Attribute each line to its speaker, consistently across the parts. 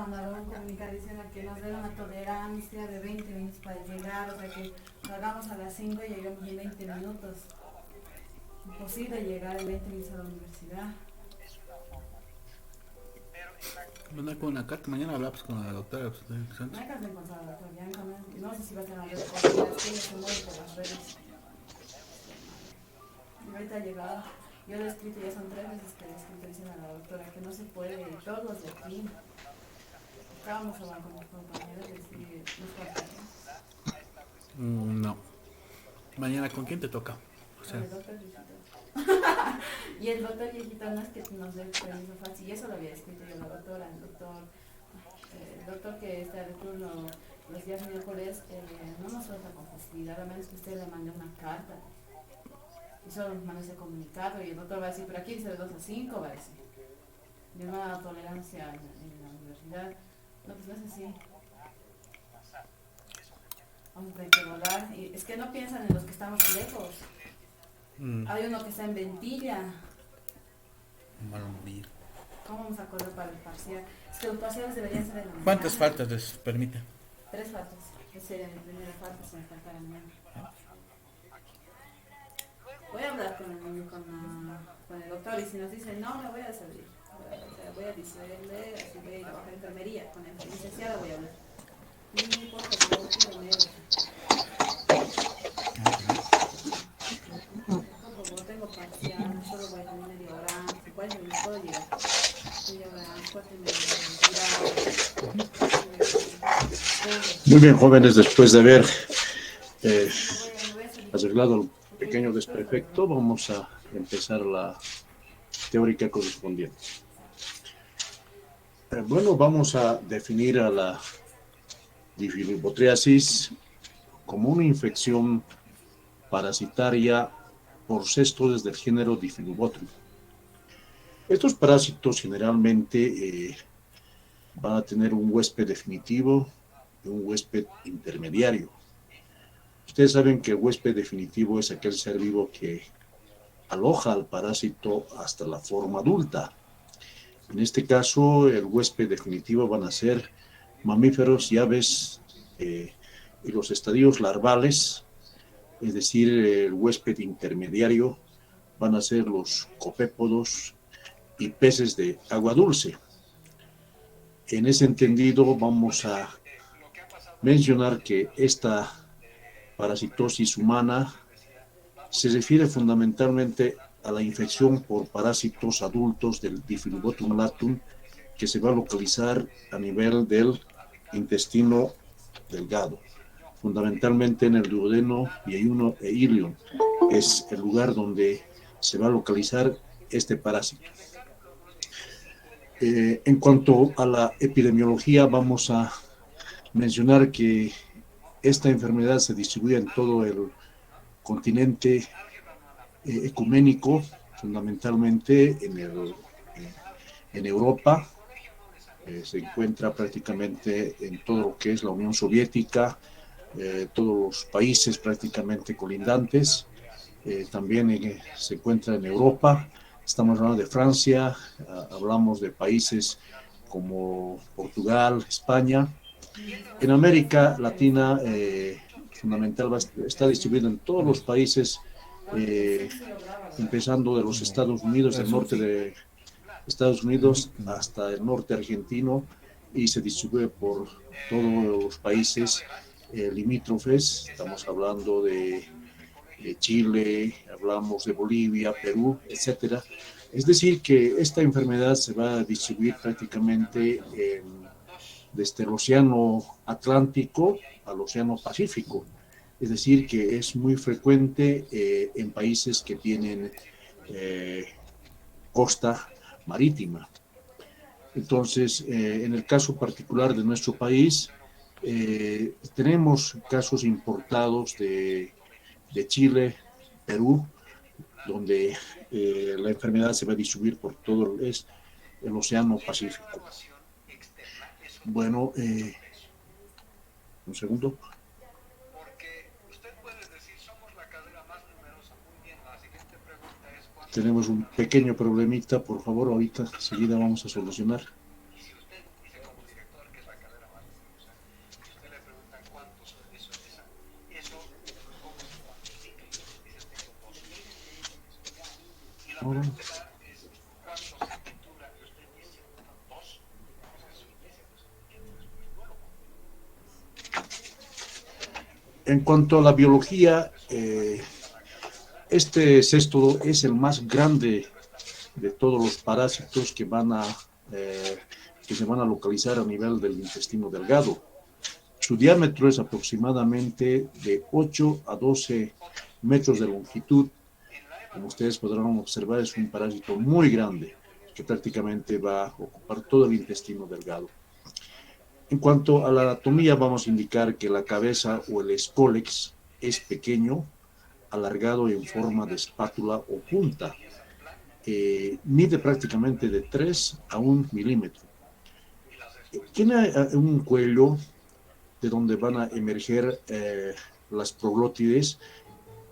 Speaker 1: ha mandado un comunicado diciendo que nos den una tolerancia de 20 minutos para llegar, o sea que salgamos a las 5 y lleguemos en 20 minutos. Imposible llegar en 20 minutos a la universidad.
Speaker 2: Mandar con una carta, mañana hablamos con la doctora
Speaker 1: No
Speaker 2: Santos.
Speaker 1: hay caso de encontrar a la doctora Bianca, no sé si va a tener las posibilidades, que ella se mueve por las redes. Y ahorita ha llegado, yo le he escrito, ya son 3 veces que le he escrito diciendo a la doctora que no se puede, todos los de aquí. Estábamos hablando con los compañeros y decir, nos falta,
Speaker 2: No. Mañana, ¿con quién te toca? O
Speaker 1: con
Speaker 2: sea,
Speaker 1: el doctor viejito. Y el doctor viejito no es que nos dé permiso fácil, y eso lo había escrito yo a la doctora, el doctor que está de turno los días miércoles, no nos suelta con facilidad, a menos que usted le mande una carta. Y solo nos manda ese comunicado y el doctor va a decir, pero aquí dice de 2 a 5, va a decir. De una tolerancia en la universidad. No, pues no es así. Vamos a tener que volar. Y es que no piensan en los que estamos lejos. Hay uno que está en Ventilla.
Speaker 2: van a morir.
Speaker 1: ¿Cómo vamos a correr para el parcial? Es que los parciales deberían ser en la mañana.
Speaker 2: ¿Cuántas faltas les permite?
Speaker 1: 3 faltas. Esa sería mi primera falta si me faltara mañana. Voy a hablar con el doctor y si nos dice no, me voy a servir. Voy a decirle, así voy a ir a trabajar en enfermería. Con la licenciada voy a hablar. Y por favor, tengo parcial, solo voy a tener media hora. Si puedes, me puedo llegar. Media hora, 4:30.
Speaker 3: Muy bien, jóvenes, después de haber eh,
Speaker 1: Me voy a salir.
Speaker 3: arreglado el pequeño desperfecto, vamos a empezar la teórica correspondiente. Bueno, vamos a definir a la difilibotriasis como una infección parasitaria por cestodes del género Difilobotrum. Estos parásitos generalmente van a tener un huésped definitivo y un huésped intermediario. Ustedes saben que el huésped definitivo es aquel ser vivo que aloja al parásito hasta la forma adulta. En este caso, el huésped definitivo van a ser mamíferos y aves y los estadios larvales, es decir, el huésped intermediario van a ser los copépodos y peces de agua dulce. En ese entendido, vamos a mencionar que esta parasitosis humana se refiere fundamentalmente a la infección por parásitos adultos del Difilobotrum alatum que se va a localizar a nivel del intestino delgado, fundamentalmente en el duodeno, yeyuno e ilion. Es el lugar donde se va a localizar este parásito. En cuanto a la epidemiología, vamos a mencionar que esta enfermedad se distribuye en todo el continente ecuménico, fundamentalmente en Europa. Se encuentra prácticamente en todo lo que es la Unión Soviética, todos los países prácticamente colindantes. También se encuentra en Europa. Estamos hablando de Francia, hablamos de países como Portugal, España. En América Latina, fundamentalmente, está distribuido en todos los países, empezando de los Estados Unidos, del norte de Estados Unidos hasta el norte argentino, y se distribuye por todos los países limítrofes. Estamos hablando de Chile, hablamos de Bolivia, Perú, etcétera. Es decir, que esta enfermedad se va a distribuir prácticamente desde el Océano Atlántico al Océano Pacífico. Es decir, que es muy frecuente en países que tienen costa marítima. Entonces, en el caso particular de nuestro país, tenemos casos importados de Chile, Perú, donde la enfermedad se va a distribuir por todo el Océano Pacífico. Bueno, un segundo. Tenemos un pequeño problemita, por favor, ahorita enseguida vamos a solucionar. Ahora, en cuanto a la biología, este cesto es el más grande de todos los parásitos que se van a localizar a nivel del intestino delgado. Su diámetro es aproximadamente de 8 a 12 metros de longitud. Como ustedes podrán observar, es un parásito muy grande que prácticamente va a ocupar todo el intestino delgado. En cuanto a la anatomía, vamos a indicar que la cabeza o el escólex es pequeño, alargado en forma de espátula o punta. Mide prácticamente de 3 a 1 milímetro. Tiene un cuello de donde van a emerger las proglótides,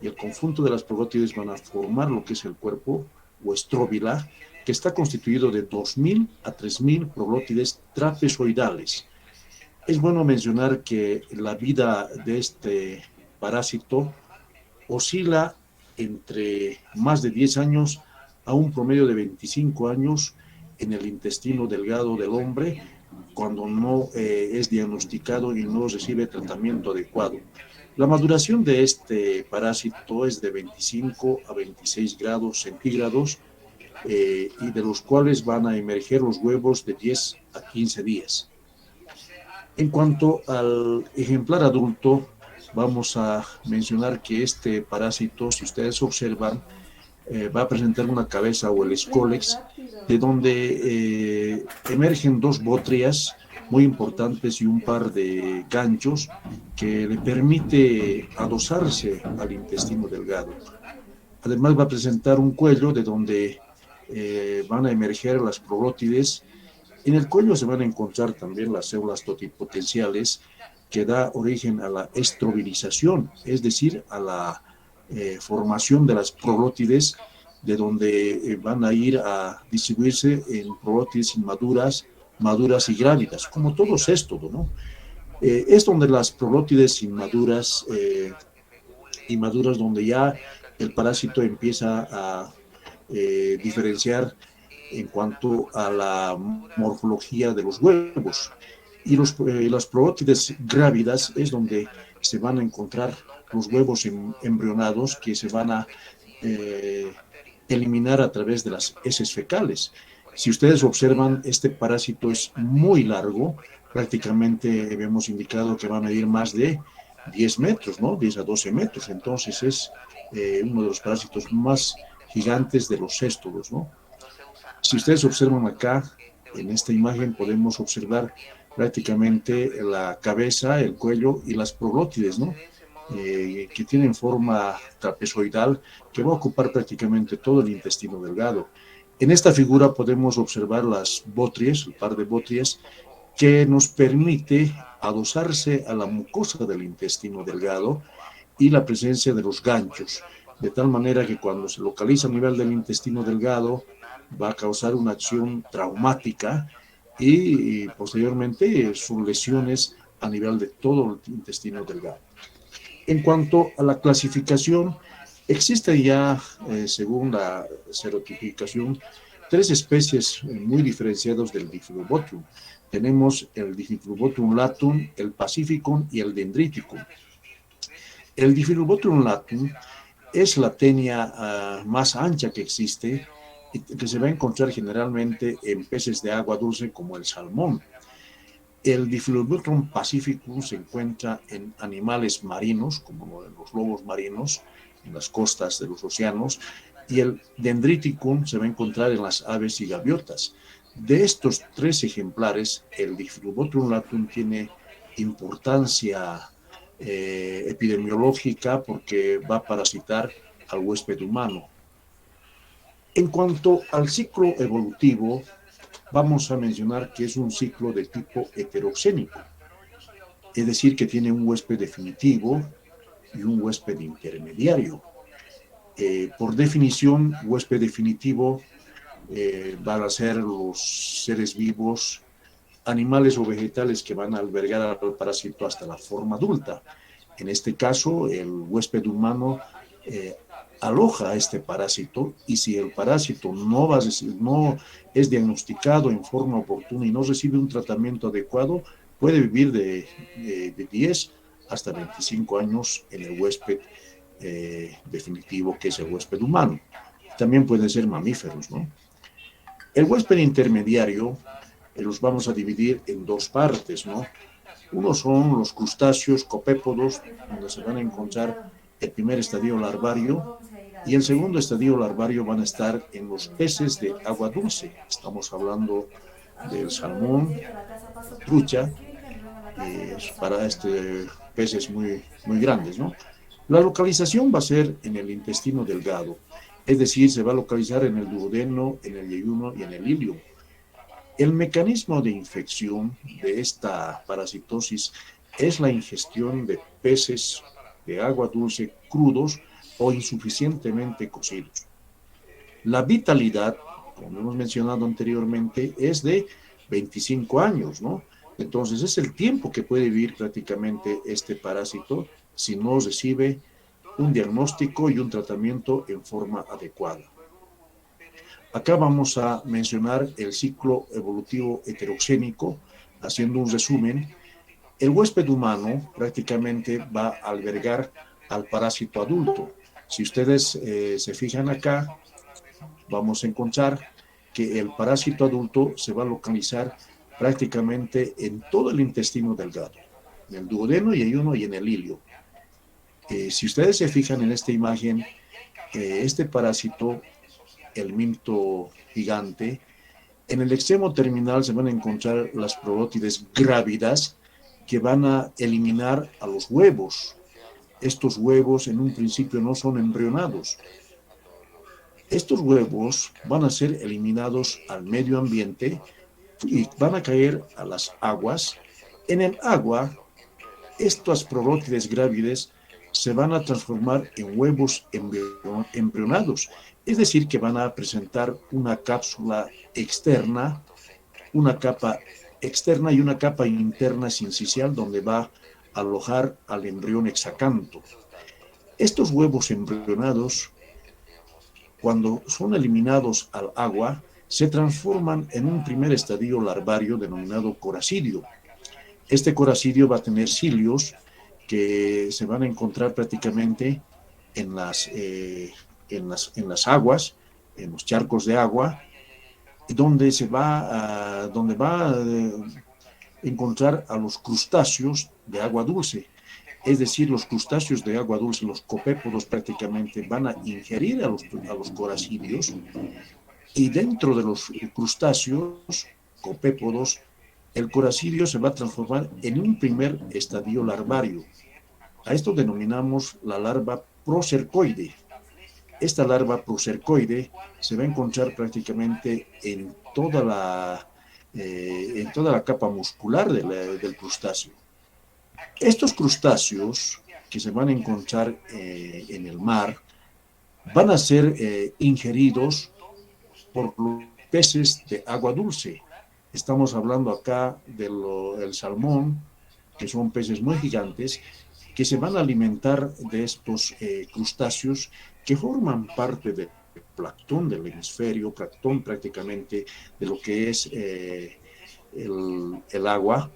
Speaker 3: y el conjunto de las proglótides van a formar lo que es el cuerpo o estróbila, que está constituido de 2.000 a 3.000 proglótides trapezoidales. Es bueno mencionar que la vida de este parásito oscila entre más de 10 años a un promedio de 25 años en el intestino delgado del hombre, cuando no es diagnosticado y no recibe tratamiento adecuado. La maduración de este parásito es de 25 a 26 grados centígrados, y de los cuales van a emerger los huevos de 10 a 15 días. En cuanto al ejemplar adulto, vamos a mencionar que este parásito, si ustedes observan, va a presentar una cabeza o el escólex, de donde emergen dos bótrias muy importantes y un par de ganchos que le permite adosarse al intestino delgado. Además va a presentar un cuello de donde van a emerger las proglótides. En el cuello se van a encontrar también las células totipotenciales, que da origen a la estrovilización, es decir, a la formación de las proglótides, de donde van a ir a distribuirse en proglótides inmaduras, maduras y grávidas, como todo céstodo, ¿no? Es donde las proglótides inmaduras, donde ya el parásito empieza a diferenciar en cuanto a la morfología de los huevos. Y las proglótides grávidas es donde se van a encontrar los huevos embrionados, que se van a eliminar a través de las heces fecales. Si ustedes observan, este parásito es muy largo, prácticamente hemos indicado que va a medir más de 10 metros, ¿no? 10 a 12 metros, entonces es uno de los parásitos más gigantes de los céstodos, ¿no? Si ustedes observan acá, en esta imagen podemos observar prácticamente la cabeza, el cuello y las proglótides, ¿no? Que tienen forma trapezoidal, que va a ocupar prácticamente todo el intestino delgado. En esta figura podemos observar las botries, el par de botries, que nos permite adosarse a la mucosa del intestino delgado, y la presencia de los ganchos, de tal manera que cuando se localiza a nivel del intestino delgado va a causar una acción traumática y posteriormente sus lesiones a nivel de todo el intestino delgado. En cuanto a la clasificación, existe ya, según la serotipificación, tres especies muy diferenciadas del Diffidobotrum. Tenemos el Diffidobotrum latum, el pacificum y el dendriticum. El Diffidobotrum latum es la tenia más ancha que existe, que se va a encontrar generalmente en peces de agua dulce como el salmón. El Diffidobotrum pacificum se encuentra en animales marinos, como los lobos marinos, en las costas de los océanos, y el Dendriticum se va a encontrar en las aves y gaviotas. De estos tres ejemplares, el Diffidobotrum latum tiene importancia epidemiológica porque va a parasitar al huésped humano. En cuanto al ciclo evolutivo, vamos a mencionar que es un ciclo de tipo heteroxénico, es decir, que tiene un huésped definitivo y un huésped intermediario. Por definición, huésped definitivo van a ser los seres vivos, animales o vegetales que van a albergar al parásito hasta la forma adulta. En este caso, el huésped humano aloja a este parásito, y si el parásito no es diagnosticado en forma oportuna y no recibe un tratamiento adecuado, puede vivir de 10 hasta 25 años en el huésped definitivo, que es el huésped humano. También pueden ser mamíferos, ¿no? El huésped intermediario los vamos a dividir en dos partes, ¿no? Uno son los crustáceos copépodos, donde se van a encontrar el primer estadio larvario, y el segundo estadio larvario van a estar en los peces de agua dulce. Estamos hablando del salmón, trucha, para peces muy grandes, ¿no? La localización va a ser en el intestino delgado, es decir, se va a localizar en el duodeno, en el yeyuno y en el ilium. El mecanismo de infección de esta parasitosis es la ingestión de peces de agua dulce crudos o insuficientemente cocidos. La vitalidad, como hemos mencionado anteriormente, es de 25 años, ¿no? Entonces es el tiempo que puede vivir prácticamente este parásito si no recibe un diagnóstico y un tratamiento en forma adecuada. Acá vamos a mencionar el ciclo evolutivo heterogénico, haciendo un resumen. El huésped humano prácticamente va a albergar al parásito adulto. Si ustedes se fijan acá, vamos a encontrar que el parásito adulto se va a localizar prácticamente en todo el intestino delgado, en el duodeno y yeyuno y en el ilio. Si ustedes se fijan en esta imagen, este parásito, el minto gigante, en el extremo terminal se van a encontrar las probótides grávidas que van a eliminar a los huevos. Estos huevos en un principio no son embrionados. Estos huevos van a ser eliminados al medio ambiente y van a caer a las aguas. En el agua, estas probótides grávidas se van a transformar en huevos embrionados, es decir, que van a presentar una cápsula externa, una capa externa y una capa interna sincicial donde va a alojar al embrión hexacanto. Estos huevos embrionados, cuando son eliminados al agua, se transforman en un primer estadio larvario denominado coracidio. Este coracidio va a tener cilios que se van a encontrar prácticamente en las aguas, en los charcos de agua, donde va a encontrar a los crustáceos de agua dulce. Es decir, los crustáceos de agua dulce, los copépodos prácticamente van a ingerir a los coracidios, y dentro de los crustáceos copépodos, el coracidio se va a transformar en un primer estadio larvario. A esto denominamos la larva procercoide. Esta larva procercoide se va a encontrar prácticamente en toda la capa muscular del crustáceo. Estos crustáceos que se van a encontrar en el mar van a ser ingeridos por los peces de agua dulce. Estamos hablando acá del salmón, que son peces muy gigantes, que se van a alimentar de estos crustáceos que forman parte del plancton del hemisferio, plancton prácticamente de lo que es el agua.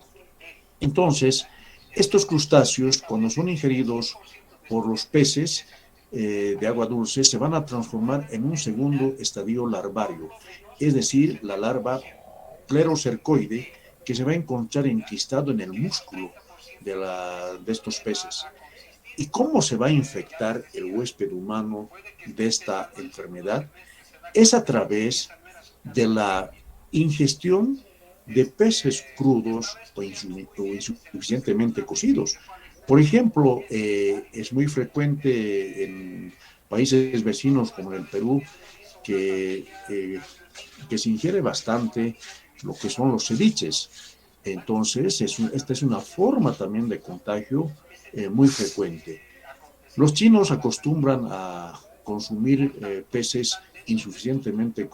Speaker 3: Entonces, estos crustáceos, cuando son ingeridos por los peces de agua dulce, se van a transformar en un segundo estadio larvario, es decir, la larva clerocercoide, que se va a encontrar enquistado en el músculo de estos peces. ¿Y cómo se va a infectar el huésped humano de esta enfermedad? Es a través de la ingestión de peces crudos o insuficientemente cocidos. Por ejemplo, es muy frecuente en países vecinos como en el Perú que se ingiere bastante lo que son los ceviches. Entonces, esta es una forma también de contagio muy frecuente. Los chinos acostumbran a consumir peces insuficientemente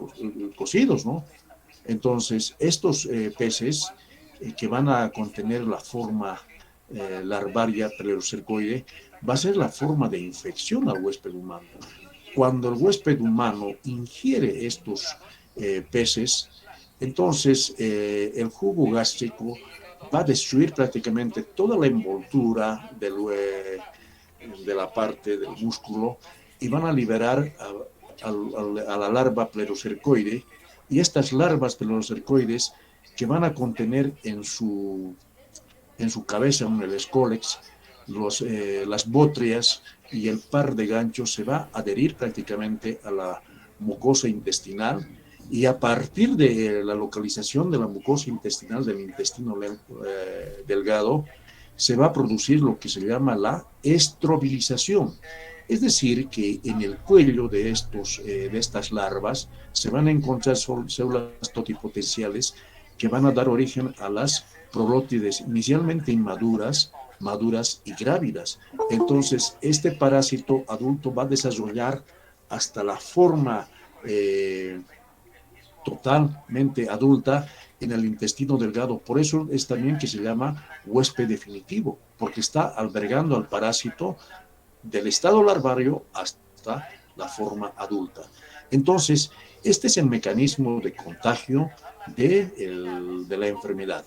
Speaker 3: cocidos, ¿no? Entonces, estos peces que van a contener la forma larvaria clerocercoide va a ser la forma de infección al huésped humano. cuando el huésped humano ingiere estos peces, entonces el jugo gástrico va a destruir prácticamente toda la envoltura de la parte del músculo y van a liberar a la larva plerocercoide, y estas larvas plerocercoides que van a contener en su cabeza, en el escólex, las bótreas y el par de ganchos se va a adherir prácticamente a la mucosa intestinal, y a partir de la localización de la mucosa intestinal del intestino delgado se va a producir lo que se llama la estrobilización. Es decir, que en el cuello de estas larvas se van a encontrar células totipotenciales que van a dar origen a las prolótides inicialmente inmaduras, maduras y grávidas. Entonces, este parásito adulto va a desarrollar hasta la forma totalmente adulta en el intestino delgado. Por eso es también que se llama huésped definitivo, porque está albergando al parásito del estado larvario hasta la forma adulta. Entonces, este es el mecanismo de contagio de la enfermedad.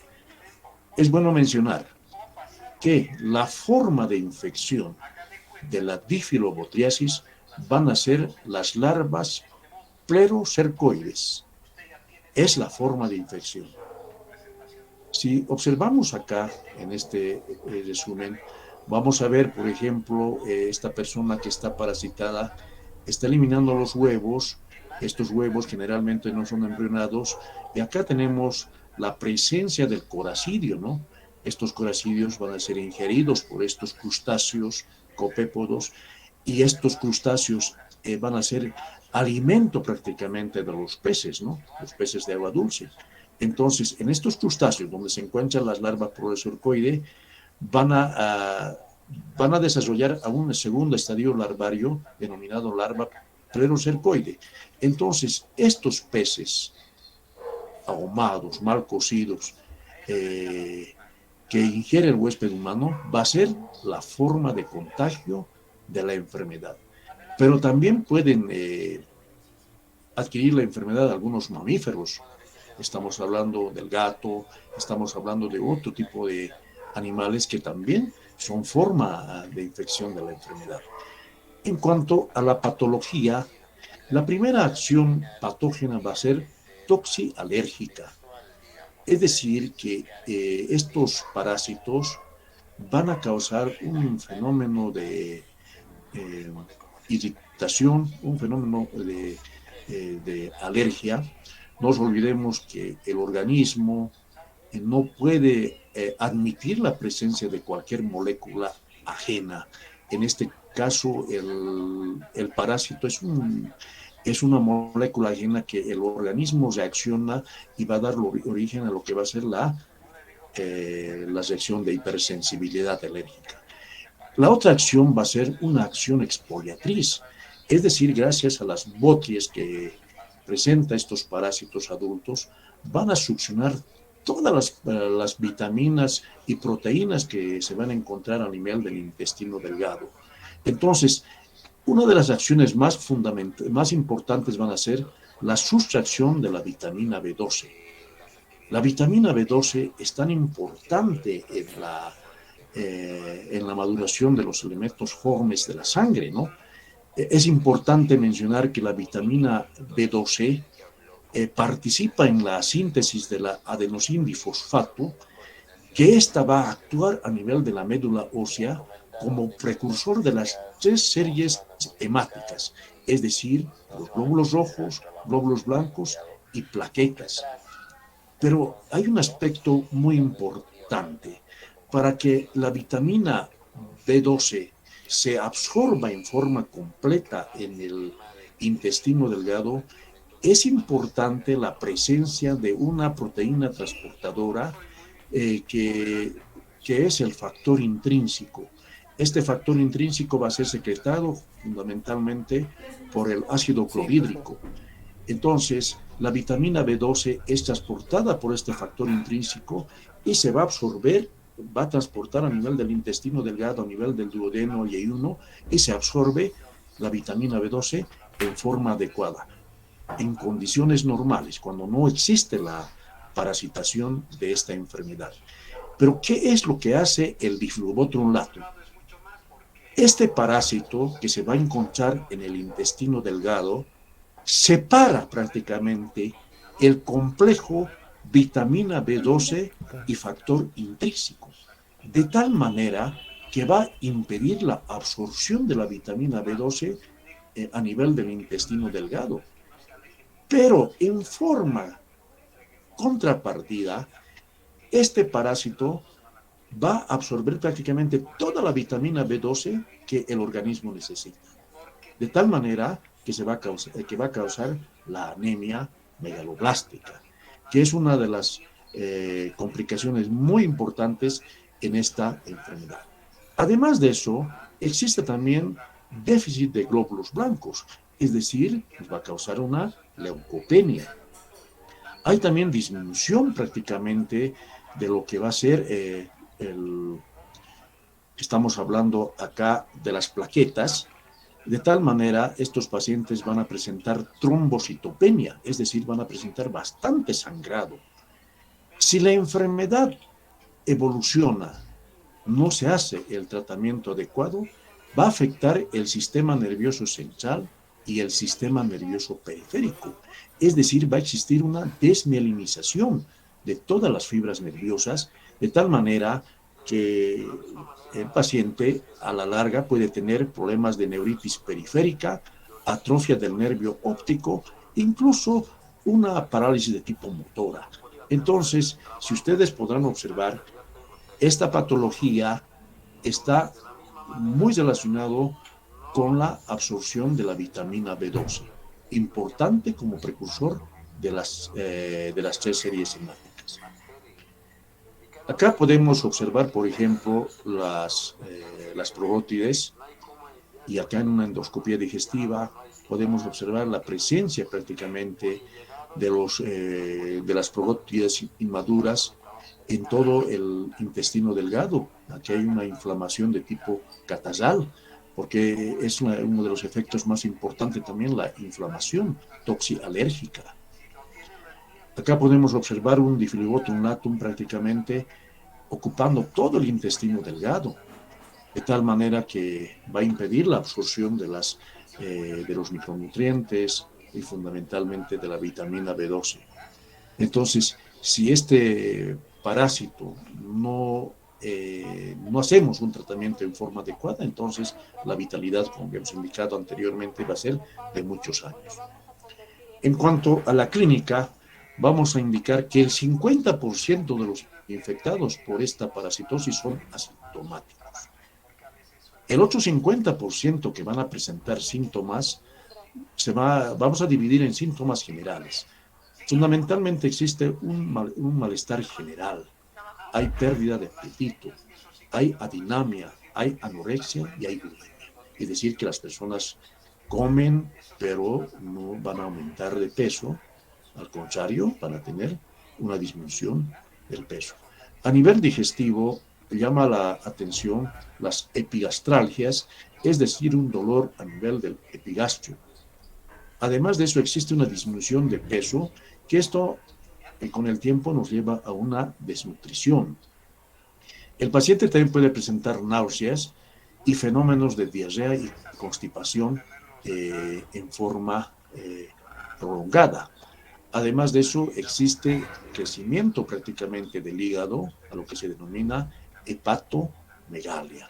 Speaker 3: Es bueno mencionar que la forma de infección de la difilobotriasis van a ser las larvas plerocercoides. Es la forma de infección. Si observamos acá en este resumen, vamos a ver, por ejemplo, esta persona que está parasitada está eliminando los huevos. Estos huevos generalmente no son embrionados, y acá tenemos la presencia del coracidio, ¿no? Estos coracidios van a ser ingeridos por estos crustáceos copépodos, y estos crustáceos van a ser alimento prácticamente de los peces, ¿no? Los peces de agua dulce. Entonces, en estos crustáceos donde se encuentran las larvas plerocercoides, van a desarrollar a un segundo estadio larvario denominado larva plerocercoide. Entonces, estos peces ahumados, mal cocidos, que ingiere el huésped humano, va a ser la forma de contagio de la enfermedad. Pero también pueden adquirir la enfermedad algunos mamíferos. Estamos hablando del gato, estamos hablando de otro tipo de animales que también son forma de infección de la enfermedad. En cuanto a la patología, la primera acción patógena va a ser toxialérgica. Es decir, que estos parásitos van a causar un fenómeno de irritación, un fenómeno de alergia. No nos olvidemos que el organismo no puede admitir la presencia de cualquier molécula ajena. En este caso, el parásito es una molécula ajena que el organismo reacciona y va a dar origen a lo que va a ser la reacción de hipersensibilidad alérgica. La otra acción va a ser una acción exfoliatriz, es decir, gracias a las botries que presenta estos parásitos adultos, van a succionar todas las vitaminas y proteínas que se van a encontrar a nivel del intestino delgado. Entonces, una de las acciones más importantes van a ser la sustracción de la vitamina B12. La vitamina B12 es tan importante en la maduración de los elementos formes de la sangre, ¿no? Es importante mencionar que la vitamina B12 participa en la síntesis de la adenosindifosfato, que ésta va a actuar a nivel de la médula ósea como precursor de las 3 series hemáticas, es decir, los glóbulos rojos, glóbulos blancos y plaquetas. Pero hay un aspecto muy importante. Para que la vitamina B12 se absorba en forma completa en el intestino delgado, es importante la presencia de una proteína transportadora que es el factor intrínseco. Este factor intrínseco va a ser secretado fundamentalmente por el ácido clorhídrico. Entonces, la vitamina B12 es transportada por este factor intrínseco y se va a absorber, va a transportar a nivel del intestino delgado, a nivel del duodeno y ayuno, y se absorbe la vitamina B12 en forma adecuada, en condiciones normales, cuando no existe la parasitación de esta enfermedad. Pero, ¿qué es lo que hace el Diflubotrón latum? Este parásito que se va a encontrar en el intestino delgado separa prácticamente el complejo vitamina B12 y factor intrínseco, de tal manera que va a impedir la absorción de la vitamina B12 a nivel del intestino delgado. Pero en forma contrapartida, este parásito va a absorber prácticamente toda la vitamina B12 que el organismo necesita, de tal manera que va a causar la anemia megaloblástica, que es una de las complicaciones muy importantes en esta enfermedad. Además de eso, existe también déficit de glóbulos blancos, es decir, nos va a causar una leucopenia. Hay también disminución prácticamente de lo que va a ser estamos hablando acá de las plaquetas. De tal manera, estos pacientes van a presentar trombocitopenia, es decir, van a presentar bastante sangrado. Si la enfermedad evoluciona, no se hace el tratamiento adecuado, va a afectar el sistema nervioso central y el sistema nervioso periférico. Es decir, va a existir una desmielinización de todas las fibras nerviosas, de tal manera que el paciente a la larga puede tener problemas de neuritis periférica, atrofia del nervio óptico, incluso una parálisis de tipo motora. Entonces, si ustedes podrán observar, esta patología está muy relacionado con la absorción de la vitamina B12, importante como precursor de las 3 series hemáticas. Acá podemos observar, por ejemplo, las probótides, y acá en una endoscopía digestiva podemos observar la presencia prácticamente de las probótides inmaduras en todo el intestino delgado. Aquí hay una inflamación de tipo catarral, porque es uno de los efectos más importantes también la inflamación toxialérgica. Acá podemos observar un Diflubotrón latum prácticamente ocupando todo el intestino delgado, de tal manera que va a impedir la absorción de los micronutrientes y fundamentalmente de la vitamina B12. Entonces, si este parásito no hacemos un tratamiento en forma adecuada, entonces la vitalidad, como hemos indicado anteriormente, va a ser de muchos años. En cuanto a la clínica, vamos a indicar que el 50% de los infectados por esta parasitosis son asintomáticos. El otro 50% que van a presentar síntomas, vamos a dividir en síntomas generales. Fundamentalmente existe un malestar general. Hay pérdida de apetito, hay adinamia, hay anorexia y hay bulimia. Es decir, que las personas comen, pero no van a aumentar de peso, al contrario, van a tener una disminución del peso. A nivel digestivo, llama la atención las epigastralgias, es decir, un dolor a nivel del epigastrio. Además de eso, existe una disminución de peso, que esto con el tiempo nos lleva a una desnutrición. El paciente también puede presentar náuseas y fenómenos de diarrea y constipación en forma prolongada. Además de eso, existe crecimiento prácticamente del hígado, a lo que se denomina hepatomegalia.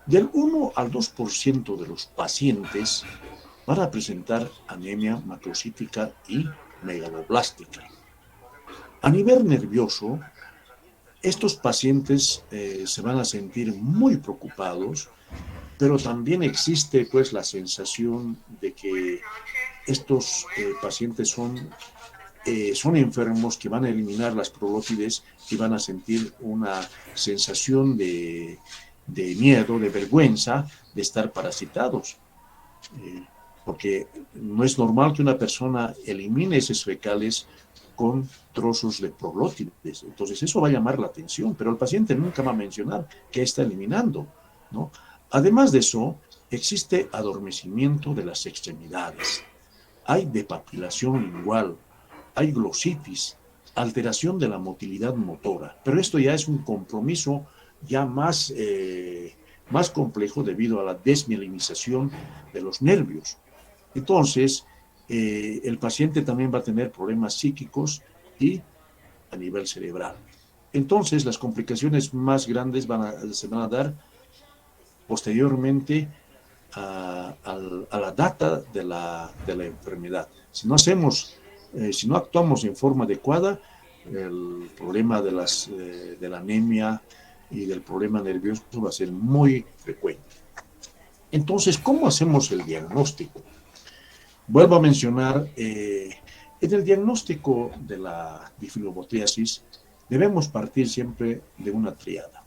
Speaker 3: Del 1 al 2% de los pacientes van a presentar anemia macrocítica y megaloblástica. A nivel nervioso, estos pacientes se van a sentir muy preocupados, pero también existe pues la sensación de que estos pacientes son enfermos, que van a eliminar las probótides y van a sentir una sensación de miedo, de vergüenza de estar parasitados. Porque no es normal que una persona elimine esos fecales con trozos de proglótides. Entonces eso va a llamar la atención, pero el paciente nunca va a mencionar qué está eliminando, ¿no? Además de eso, existe adormecimiento de las extremidades, hay depapilación lingual, hay glositis, alteración de la motilidad motora, pero esto ya es un compromiso ya más complejo debido a la desmielinización de los nervios. Entonces, el paciente también va a tener problemas psíquicos y a nivel cerebral. Entonces, las complicaciones más grandes se van a dar posteriormente a la data de la enfermedad. Si no actuamos en forma adecuada, el problema de la anemia y del problema nervioso va a ser muy frecuente. Entonces, ¿cómo hacemos el diagnóstico? Vuelvo a mencionar, en el diagnóstico de la difilobotríasis debemos partir siempre de una triada.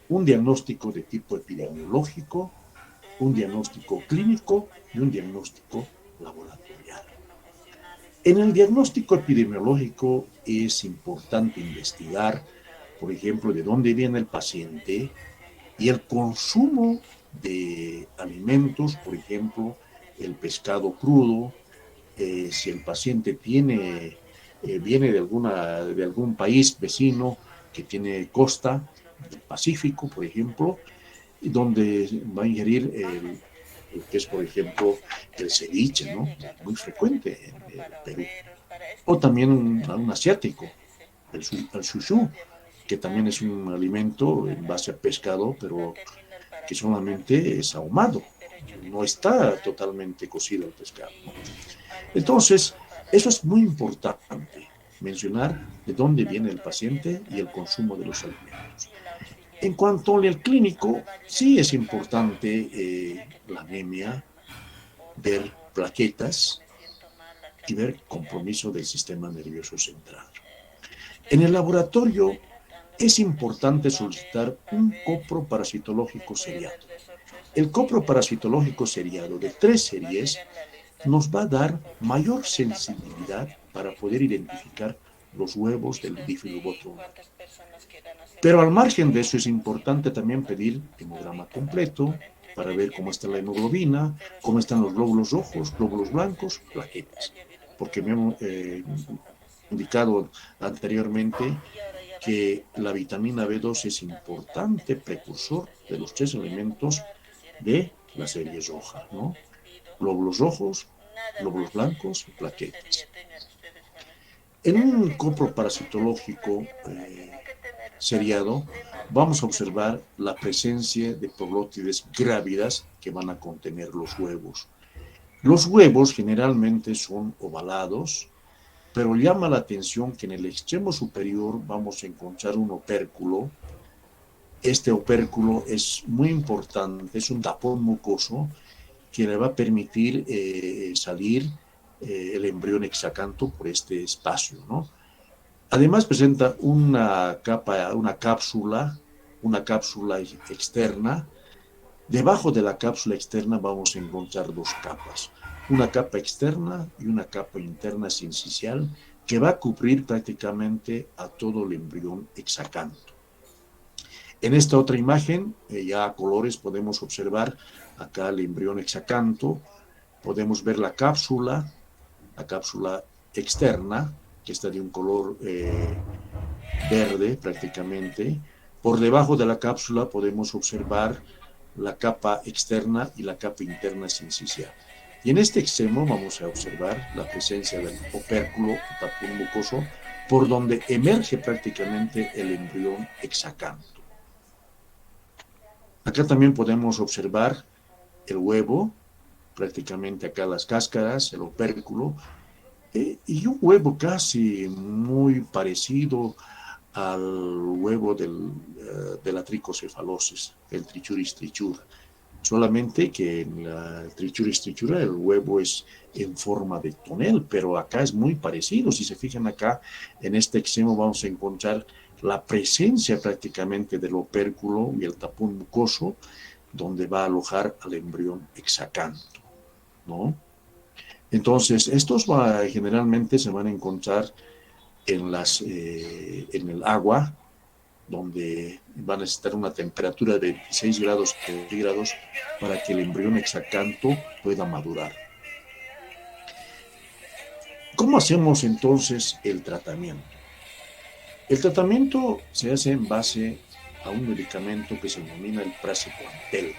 Speaker 3: Un diagnóstico de tipo epidemiológico, un diagnóstico clínico y un diagnóstico laboratorial. En el diagnóstico epidemiológico es importante investigar, por ejemplo, de dónde viene el paciente y el consumo de alimentos, por ejemplo, el pescado crudo, si el paciente viene de algún país vecino que tiene costa del Pacífico, por ejemplo, donde va a ingerir el que es, por ejemplo, el ceviche, ¿no? Muy frecuente en el Perú. O también un asiático, el shushu, que también es un alimento en base a pescado, pero que solamente es ahumado, no está totalmente cocido el pescado, ¿no? Entonces, eso es muy importante, mencionar de dónde viene el paciente y el consumo de los alimentos. En cuanto al clínico, sí es importante la anemia, ver plaquetas y ver compromiso del sistema nervioso central. En el laboratorio es importante solicitar un coproparasitológico seriado. El coproparasitológico seriado de 3 series nos va a dar mayor sensibilidad para poder identificar los huevos del Bifidobotrum. Pero al margen de eso es importante también pedir hemograma completo para ver cómo está la hemoglobina, cómo están los glóbulos rojos, glóbulos blancos, plaquetas. Porque me hemos indicado anteriormente que la vitamina B2 es importante precursor de los 3 elementos de la serie roja, ¿no? Glóbulos rojos, glóbulos blancos y plaquetas. En un coproparasitológico seriado, vamos a observar la presencia de proglótides grávidas que van a contener los huevos. Los huevos generalmente son ovalados, pero llama la atención que en el extremo superior vamos a encontrar un opérculo. Este opérculo es muy importante, es un tapón mucoso que le va a permitir salir el embrión hexacanto por este espacio, ¿no? Además presenta una cápsula externa. Debajo de la cápsula externa vamos a encontrar 2 capas, una capa externa y una capa interna sincicial que va a cubrir prácticamente a todo el embrión hexacanto. En esta otra imagen, ya a colores, podemos observar acá el embrión hexacanto, podemos ver la cápsula externa, que está de un color verde prácticamente. Por debajo de la cápsula podemos observar la capa externa y la capa interna sincicial. Y en este extremo vamos a observar la presencia del opérculo, tapón mucoso, por donde emerge prácticamente el embrión hexacanto. Acá también podemos observar el huevo, prácticamente acá las cáscaras, el opérculo, y un huevo casi muy parecido al huevo de la tricocefalosis, el Trichuris trichura. Solamente que en la Trichuris trichura el huevo es en forma de tonel, pero acá es muy parecido. Si se fijan acá, en este extremo vamos a encontrar la presencia prácticamente del opérculo y el tapón mucoso, donde va a alojar al embrión hexacanto, ¿no? Entonces, estos generalmente se van a encontrar en el agua, donde va a necesitar una temperatura de 26 grados centígrados para que el embrión hexacanto pueda madurar. ¿Cómo hacemos entonces el tratamiento? El tratamiento se hace en base a un medicamento que se denomina el praziquantel.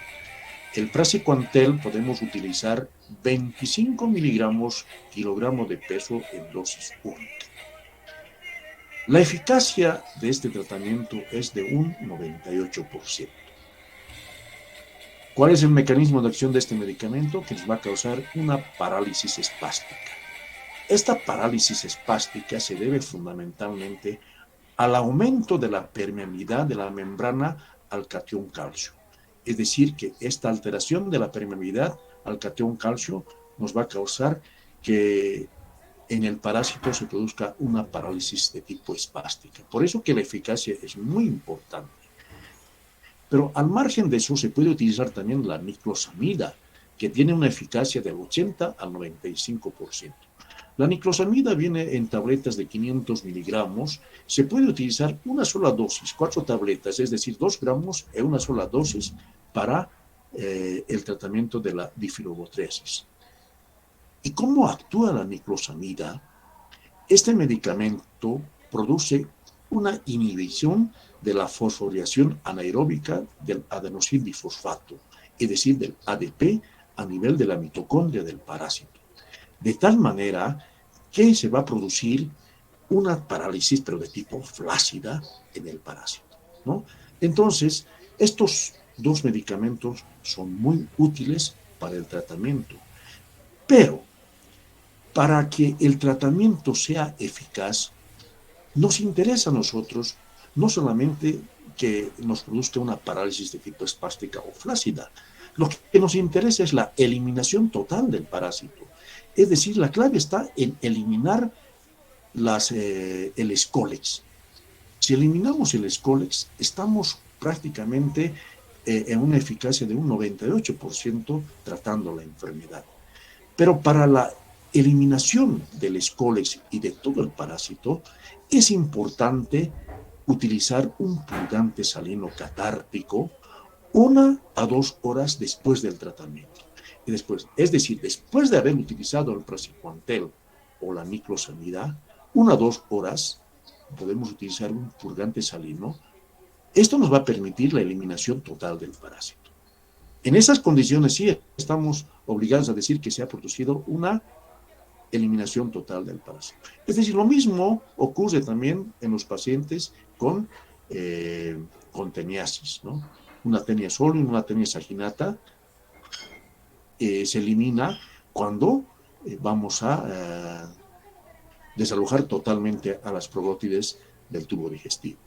Speaker 3: El praziquantel podemos utilizar 25 miligramos kilogramo de peso en dosis única. La eficacia de este tratamiento es de un 98%. ¿Cuál es el mecanismo de acción de este medicamento? Que nos va a causar una parálisis espástica. Esta parálisis espástica se debe fundamentalmente al aumento de la permeabilidad de la membrana al catión calcio. Es decir, que esta alteración de la permeabilidad al catión calcio nos va a causar que en el parásito se produzca una parálisis de tipo espástica. Por eso que la eficacia es muy importante. Pero al margen de eso se puede utilizar también la niclosamida, que tiene una eficacia del 80 al 95%. La niclosamida viene en tabletas de 500 miligramos. Se puede utilizar una sola dosis, 4 tabletas, es decir, 2 gramos en una sola dosis para el tratamiento de la difilobotresis. ¿Y cómo actúa la niclosamida? Este medicamento produce una inhibición de la fosforilación anaeróbica del adenosindifosfato, es decir, del ADP a nivel de la mitocondria del parásito. De tal manera que se va a producir una parálisis, pero de tipo flácida en el parásito, ¿no? Entonces, estos dos medicamentos son muy útiles para el tratamiento, pero para que el tratamiento sea eficaz, nos interesa a nosotros no solamente que nos produzca una parálisis de tipo espástica o flácida, lo que nos interesa es la eliminación total del parásito. Es decir, la clave está en eliminar el escólex. Si eliminamos el escólex, estamos prácticamente en una eficacia de un 98% tratando la enfermedad. Pero para la eliminación del escólex y de todo el parásito, es importante utilizar un purgante salino catártico 1 a 2 horas después del tratamiento. Y después, es decir, después de haber utilizado el praziquantel o la niclosamida, 1 a 2 horas podemos utilizar un purgante salino. Esto nos va a permitir la eliminación total del parásito. En esas condiciones sí estamos obligados a decir que se ha producido una eliminación total del parásito. Es decir, lo mismo ocurre también en los pacientes con teniasis, ¿no? Una tenia solium, una tenia saginata, se elimina cuando vamos a desalojar totalmente a las probótides del tubo digestivo.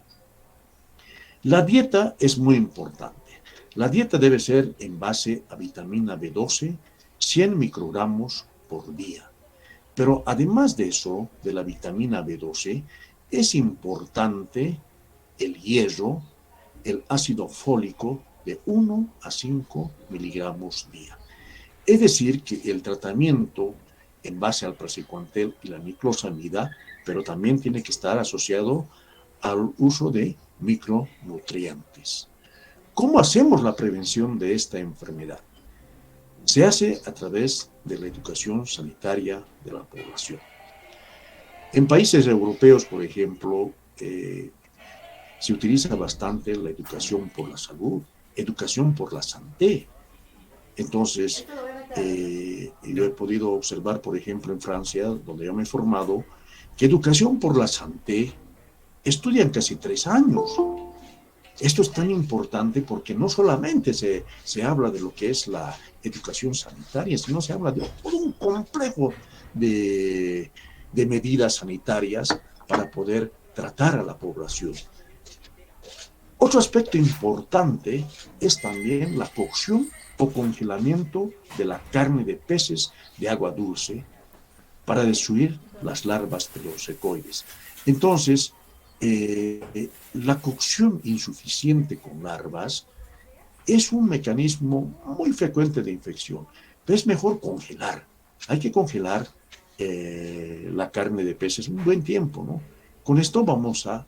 Speaker 3: La dieta es muy importante. La dieta debe ser en base a vitamina B12, 100 microgramos por día. Pero además de eso, de la vitamina B12, es importante el hierro, el ácido fólico de 1 a 5 miligramos día. Es decir, que el tratamiento en base al praziquantel y la niclosamida, pero también tiene que estar asociado al uso de micronutrientes. ¿Cómo hacemos la prevención de esta enfermedad? Se hace a través de la educación sanitaria de la población. En países europeos, por ejemplo, se utiliza bastante la educación por la salud, educación por la santé. Entonces, yo he podido observar, por ejemplo, en Francia, donde yo me he formado, que educación por la santé estudian casi 3 años. Esto es tan importante porque no solamente se habla de lo que es la educación sanitaria, sino se habla de todo un complejo de medidas sanitarias para poder tratar a la población. Otro aspecto importante es también la cocción o congelamiento de la carne de peces de agua dulce para destruir las larvas pelosecoides. Entonces, la cocción insuficiente con larvas es un mecanismo muy frecuente de infección, pero es mejor congelar. Hay que congelar la carne de peces un buen tiempo, ¿no? Con esto vamos a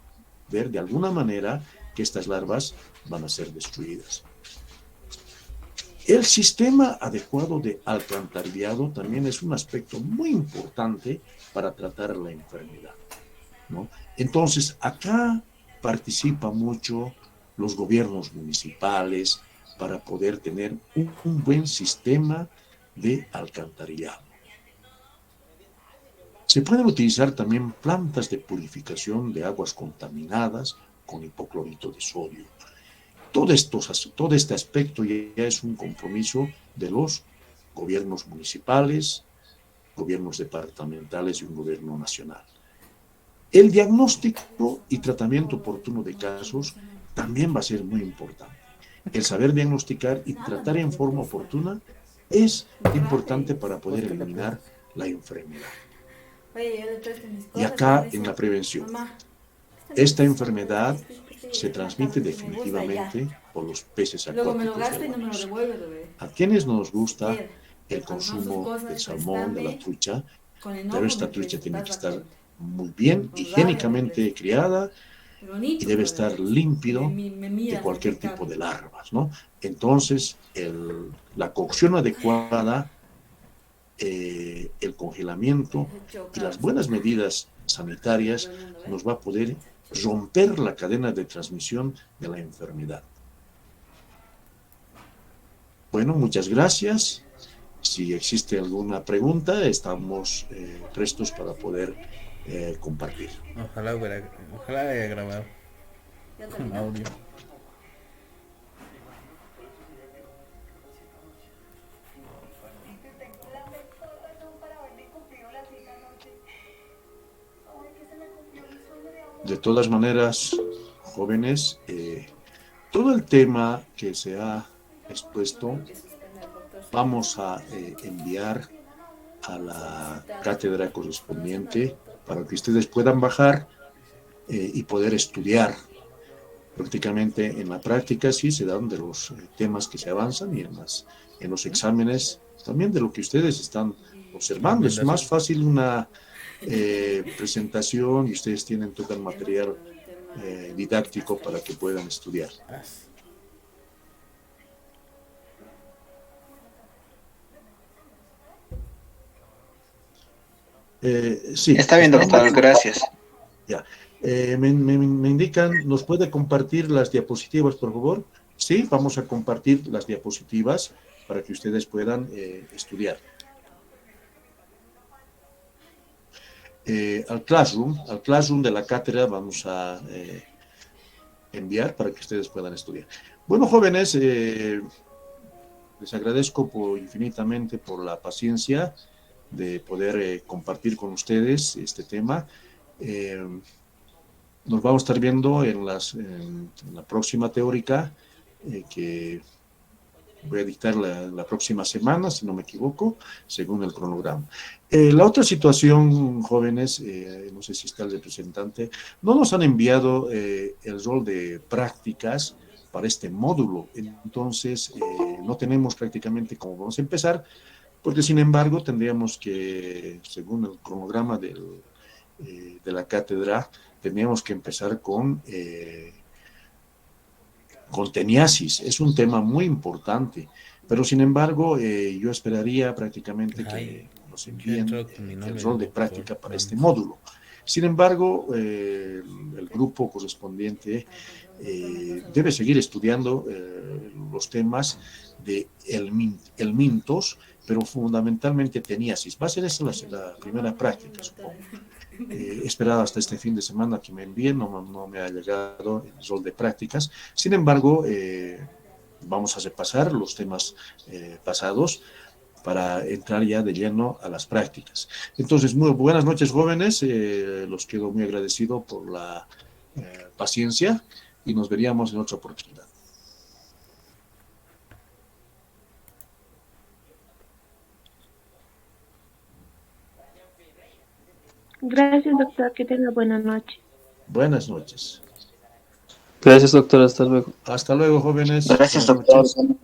Speaker 3: ver de alguna manera que estas larvas van a ser destruidas. El sistema adecuado de alcantarillado también es un aspecto muy importante para tratar la enfermedad, ¿no? Entonces, acá participa mucho los gobiernos municipales para poder tener un buen sistema de alcantarillado. Se pueden utilizar también plantas de purificación de aguas contaminadas con hipoclorito de sodio. Todo este aspecto ya es un compromiso de los gobiernos municipales, gobiernos departamentales y un gobierno nacional. El diagnóstico y tratamiento oportuno de casos también va a ser muy importante. El saber diagnosticar y tratar en forma oportuna es importante para poder eliminar la enfermedad. Y acá en la prevención. Esta enfermedad se transmite definitivamente por los peces acuáticos acuáticos. A quienes nos gusta el consumo del salmón, de la trucha, pero esta trucha tiene que estar muy bien higiénicamente criada y debe estar límpido de cualquier tipo de larvas, ¿no? Entonces, la cocción adecuada, el congelamiento y las buenas medidas sanitarias nos va a poder romper la cadena de transmisión de la enfermedad. Bueno, muchas gracias. Si existe alguna pregunta, estamos prestos para poder compartir.
Speaker 2: Ojalá haya grabado un audio.
Speaker 3: De todas maneras, jóvenes, todo el tema que se ha expuesto vamos a enviar a la cátedra correspondiente para que ustedes puedan bajar y poder estudiar. Prácticamente en la práctica sí se dan de los temas que se avanzan y en los exámenes también de lo que ustedes están observando. Es más fácil una presentación y ustedes tienen todo el material didáctico para que puedan estudiar. Sí.
Speaker 4: Está bien, doctor, gracias.
Speaker 3: Ya. Me indican, ¿nos puede compartir las diapositivas, por favor? Sí, vamos a compartir las diapositivas para que ustedes puedan estudiar. Al Classroom de la cátedra vamos a enviar para que ustedes puedan estudiar. Bueno, jóvenes, les agradezco infinitamente por la paciencia de poder compartir con ustedes este tema. Nos vamos a estar viendo en la próxima teórica que voy a dictar la próxima semana, si no me equivoco, según el cronograma. La otra situación, jóvenes, no sé si está el representante, no nos han enviado el rol de prácticas para este módulo, entonces no tenemos prácticamente cómo vamos a empezar, porque sin embargo tendríamos que, según el cronograma de la cátedra, tendríamos que empezar con teniasis. Es un tema muy importante, pero sin embargo yo esperaría prácticamente que nos envíen el rol de práctica para este módulo. Sin embargo, el grupo correspondiente debe seguir estudiando los temas de helmintos, pero fundamentalmente teniasis. Va a ser esa la primera práctica, supongo. Esperado hasta este fin de semana que me envíen, no me ha llegado el rol de prácticas. Sin embargo, vamos a repasar los temas pasados para entrar ya de lleno a las prácticas. Entonces, muy buenas noches, jóvenes. Los quedo muy agradecido por la paciencia y nos veríamos en otra oportunidad.
Speaker 5: Gracias, doctor. Que tenga buena noche.
Speaker 3: Buenas noches.
Speaker 4: Gracias, doctor. Hasta luego.
Speaker 3: Hasta luego, jóvenes.
Speaker 4: Gracias,
Speaker 3: Buenas
Speaker 4: doctor.
Speaker 3: noches.